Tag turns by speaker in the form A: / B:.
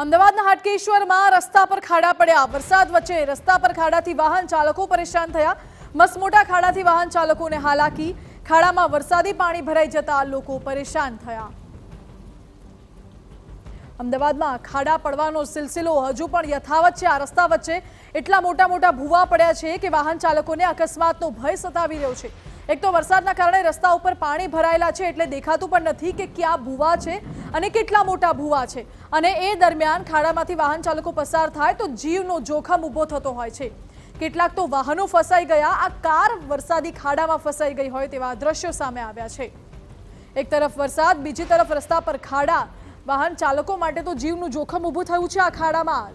A: અમદાવાદના હાટકેશ્વરમાં રસ્તા પર ખાડા પડ્યા। વરસાદ વચ્ચે રસ્તા પર ખાડાથી વાહન ચાલકો પરેશાન થયા। મસમોટા ખાડાથી વાહન ચાલકોને હાલાકી। ખાડામાં વરસાદી પાણી ભરાઈ જતા લોકો પરેશાન થયા। અમદાવાદમાં ખાડા પડવાનો સિલસિલો હજુ પણ યથાવત છે। આ રસ્તા વચ્ચે એટલા મોટા ભૂવા પડ્યા છે કે વાહન ચાલકોને અકસ્માતનો ભય સતાવી રહ્યો છે। એક તો વરસાદના કારણે રસ્તા ઉપર પાણી ભરાયેલા છે એટલે દેખાતું પણ નથી કે ક્યાં ભૂવા છે અને કેટલા મોટા ભૂવા છે। અને એ દરમિયાન ખાડામાંથી વાહન ચાલકો પસાર થાય તો જીવનો જોખમ ઊભો થતો હોય છે। કેટલાક તો વાહનો ફસાઈ ગયા। આ કાર વરસાદી ખાડામાં ફસાઈ ગઈ હોય તેવા દ્રશ્યો સામે આવ્યા છે। એક તરફ વરસાદ, બીજી તરફ રસ્તા પર ખાડા। વાહન ચાલકો માટે તો જીવનું જોખમ ઊભું થયું છે આ ખાડામાં।